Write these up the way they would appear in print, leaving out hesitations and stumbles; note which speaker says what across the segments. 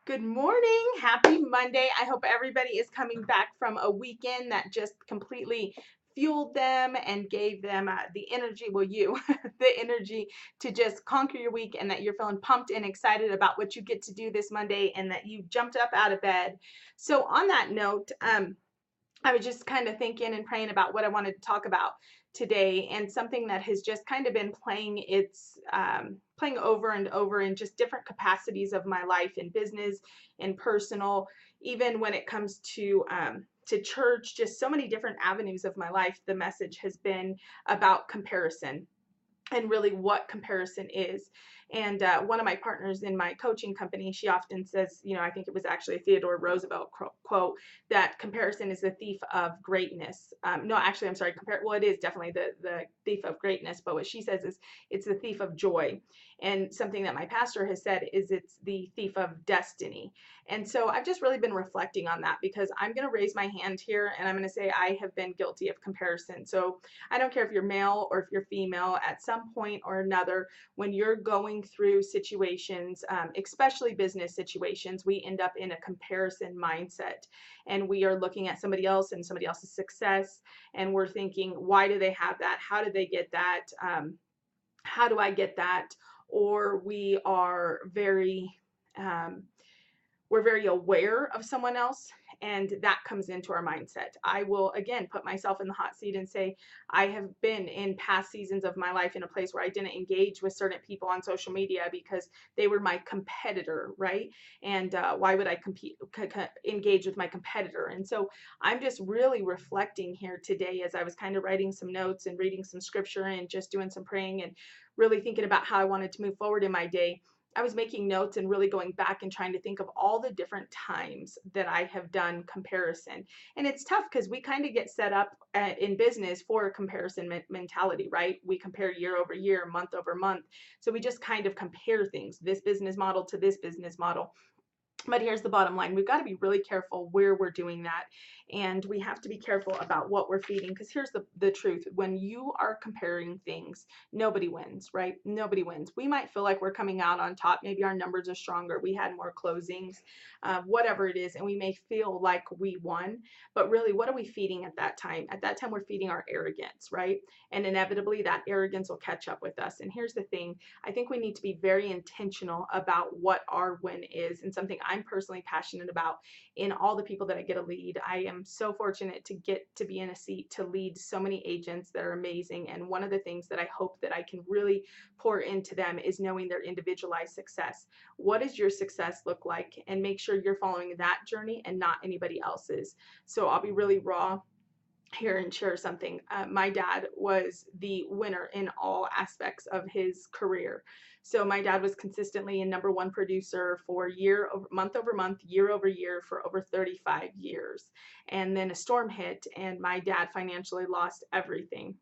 Speaker 1: Good morning. Happy Monday. I hope everybody is coming back from a weekend that just completely fueled them and gave them the energy, well, you, the energy to just conquer your week, and that you're feeling pumped and excited about what you get to do this Monday, and that you jumped up out of bed. So, on that note, I was just kind of thinking and praying about what I wanted to talk about today, and something that has just kind of been playing over and over in just different capacities of my life, in business, in personal, even when it comes to church, just so many different avenues of my life. The message has been about comparison and really what comparison is. And one of my partners in my coaching company, she often says, I think it was actually a Theodore Roosevelt quote, that comparison is the thief of greatness. No, actually, I'm sorry. Well, it is definitely the thief of greatness. But what she says is it's the thief of joy. And something that my pastor has said is it's the thief of destiny. And so I've just really been reflecting on that, because I'm going to raise my hand here and I'm going to say I have been guilty of comparison. So I don't care if you're male or if you're female, at some point or another, when you're going through situations, especially business situations, we end up in a comparison mindset, and we are looking at somebody else and somebody else's success, and we're thinking, why do they have that? How did they get that? How do I get that? Or um, we're very aware of someone else, and that comes into our mindset. I will again put myself in the hot seat and say I have been in past seasons of my life in a place where I didn't engage with certain people on social media because they were my competitor, right? And why would I engage with my competitor? And so I'm just really reflecting here today, as I was kind of writing some notes and reading some scripture and just doing some praying and really thinking about how I wanted to move forward in my day. I was making notes and really going back and trying to think of all the different times that I have done comparison. And it's tough because we kind of get set up in business for a comparison mentality, right? We compare year over year, month over month. So we just kind of compare things, this business model to this business model. But here's the bottom line. We've got to be really careful where we're doing that. And we have to be careful about what we're feeding. Because here's the truth. When you are comparing things, nobody wins, right? Nobody wins. We might feel like we're coming out on top. Maybe our numbers are stronger. We had more closings, whatever it is. And we may feel like we won. But really, what are we feeding at that time? At that time, we're feeding our arrogance, right? And inevitably, that arrogance will catch up with us. And here's the thing. I think we need to be very intentional about what our win is, and something I'm personally passionate about in all the people that I get to lead. I am so fortunate to get to be in a seat to lead so many agents that are amazing. And one of the things that I hope that I can really pour into them is knowing their individualized success. What does your success look like? And make sure you're following that journey and not anybody else's. So I'll be really raw here and share something. My dad was the winner in all aspects of his career. So my dad was consistently a number one producer for month over month, year over year for over 35 years. And then a storm hit, and my dad financially lost everything.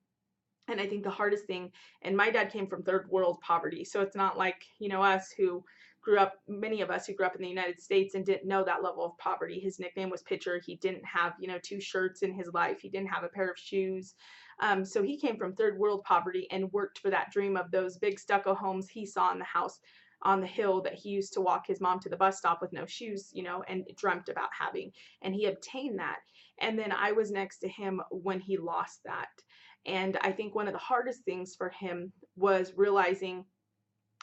Speaker 1: And I think the hardest thing, and my dad came from third world poverty, so it's not like, many of us who grew up in the United States and didn't know that level of poverty. His nickname was Pitcher. He didn't have, two shirts in his life. He didn't have a pair of shoes. So he came from third world poverty and worked for that dream of those big stucco homes he saw in the house on the hill that he used to walk his mom to the bus stop with no shoes, and dreamt about having. And he obtained that. And then I was next to him when he lost that. And I think one of the hardest things for him was realizing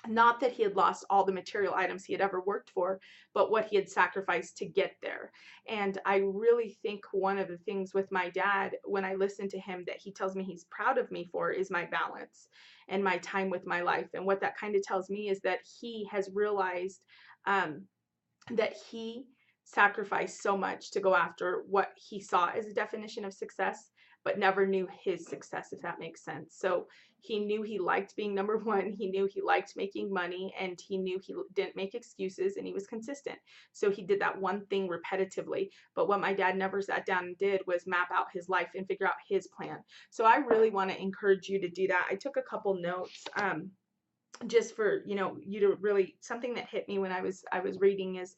Speaker 1: not that he had lost all the material items he had ever worked for, but what he had sacrificed to get there. And I really think one of the things with my dad, when I listen to him, that he tells me he's proud of me for, is my balance and my time with my life. And what that kind of tells me is that he has realized um, that he sacrificed so much to go after what he saw as a definition of success, but never knew his success, if that makes sense. So he knew he liked being number one. He knew he liked making money, and he knew he didn't make excuses, and he was consistent. So he did that one thing repetitively. But what my dad never sat down and did was map out his life and figure out his plan. So I really want to encourage you to do that. I took a couple notes. Just for you to really, something that hit me when I was reading is,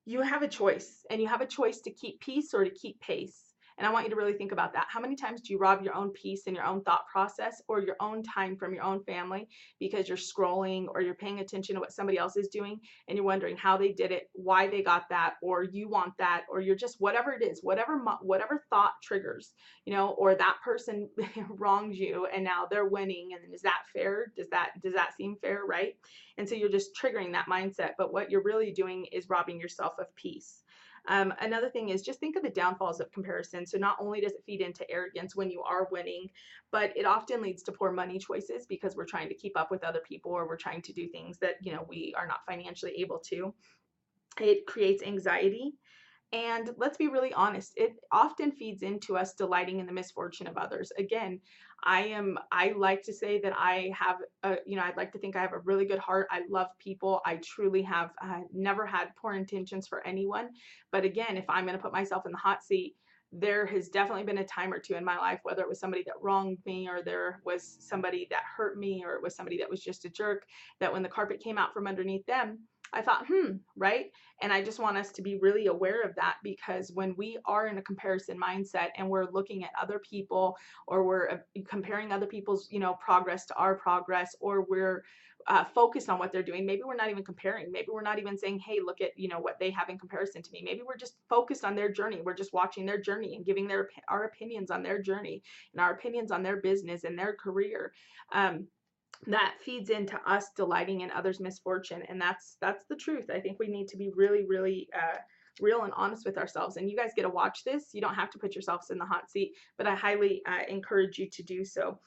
Speaker 1: you have a choice, and you have a choice to keep peace or to keep pace. And I want you to really think about that. How many times do you rob your own peace and your own thought process or your own time from your own family because you're scrolling or you're paying attention to what somebody else is doing and you're wondering how they did it, why they got that, or you want that, or you're just whatever it is, whatever thought triggers, or that person wronged you and now they're winning, and is that fair? Does that seem fair, right? And so you're just triggering that mindset, but what you're really doing is robbing yourself of peace. Another thing is just think of the downfalls of comparison. So not only does it feed into arrogance when you are winning, but it often leads to poor money choices because we're trying to keep up with other people, or we're trying to do things that we are not financially able to. It creates anxiety. And let's be really honest, it often feeds into us delighting in the misfortune of others. Again, I like to say that I'd like to think I have a really good heart. I love people. I truly have never had poor intentions for anyone. But again, if I'm going to put myself in the hot seat, there has definitely been a time or two in my life, whether it was somebody that wronged me, or there was somebody that hurt me, or it was somebody that was just a jerk, that when the carpet came out from underneath them, I thought, right? And I just want us to be really aware of that, because when we are in a comparison mindset and we're looking at other people, or we're comparing other people's, progress to our progress, or we're focused on what they're doing. Maybe we're not even comparing. Maybe we're not even saying, hey, look at, what they have in comparison to me. Maybe we're just focused on their journey. We're just watching their journey and giving our opinions on their journey and our opinions on their business and their career. That feeds into us delighting in others' misfortune, and that's the truth. I think we need to be really, really real and honest with ourselves. And you guys get to watch this. You don't have to put yourselves in the hot seat, but I highly encourage you to do so.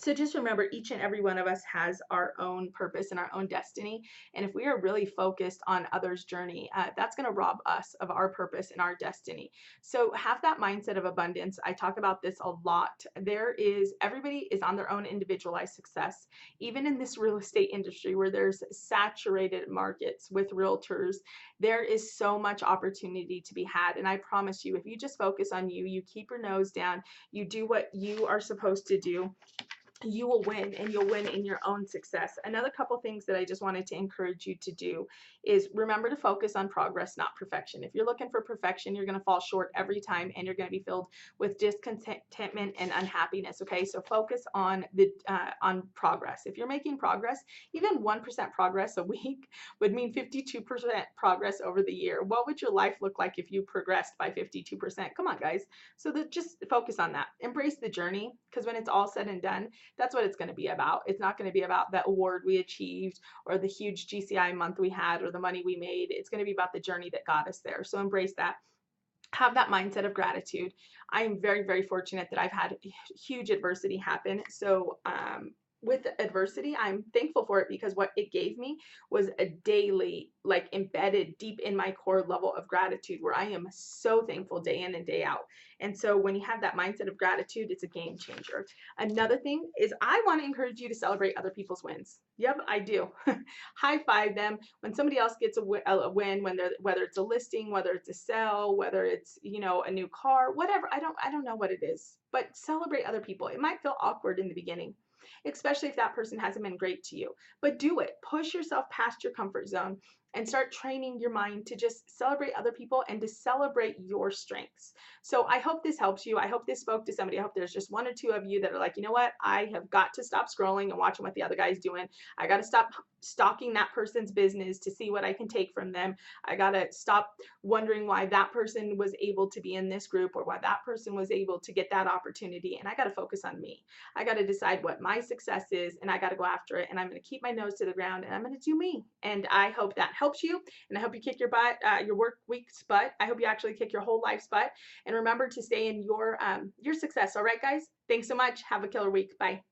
Speaker 1: So just remember, each and every one of us has our own purpose and our own destiny. And if we are really focused on others' journey, that's going to rob us of our purpose and our destiny. So have that mindset of abundance. I talk about this a lot. Everybody is on their own individualized success. Even in this real estate industry where there's saturated markets with realtors, there is so much opportunity to be had. And I promise you, if you just focus on you, you keep your nose down, you do what you are supposed to do, you will win, and you'll win in your own success. Another couple things that I just wanted to encourage you to do is remember to focus on progress, not perfection. If you're looking for perfection, you're going to fall short every time, and you're going to be filled with discontentment and unhappiness. Okay, so focus on on progress. If you're making progress, even 1% progress a week would mean 52% progress over the year. What would your life look like if you progressed by 52%? Come on, guys. So just focus on that. Embrace the journey, because when it's all said and done, that's what it's going to be about. It's not going to be about the award we achieved or the huge GCI month we had or the money we made. It's going to be about the journey that got us there. So embrace that. Have that mindset of gratitude. I am very, very fortunate that I've had huge adversity happen. So with adversity, I'm thankful for it, because what it gave me was a daily, like, embedded deep in my core level of gratitude, where I am so thankful day in and day out. And so when you have that mindset of gratitude, it's a game changer. Another thing is, I want to encourage you to celebrate other people's wins. Yep, I do. High five them when somebody else gets a win, whether it's a listing, whether it's a sell, whether it's a new car, whatever. I don't know what it is, but celebrate other people. It might feel awkward in the beginning, especially if that person hasn't been great to you. But do it. Push yourself past your comfort zone and start training your mind to just celebrate other people and to celebrate your strengths. So I hope this helps you. I hope this spoke to somebody. I hope there's just one or two of you that are like, you know what? I have got to stop scrolling and watching what the other guy's doing. I got to stop stalking that person's business to see what I can take from them. I got to stop wondering why that person was able to be in this group, or why that person was able to get that opportunity. And I got to focus on me. I got to decide what my success is, and I got to go after it. And I'm going to keep my nose to the ground, and I'm going to do me. And I hope that helps you. And I hope you kick your butt, your work week's butt. I hope you actually kick your whole life's butt. And remember to stay in your success. All right, guys. Thanks so much. Have a killer week. Bye.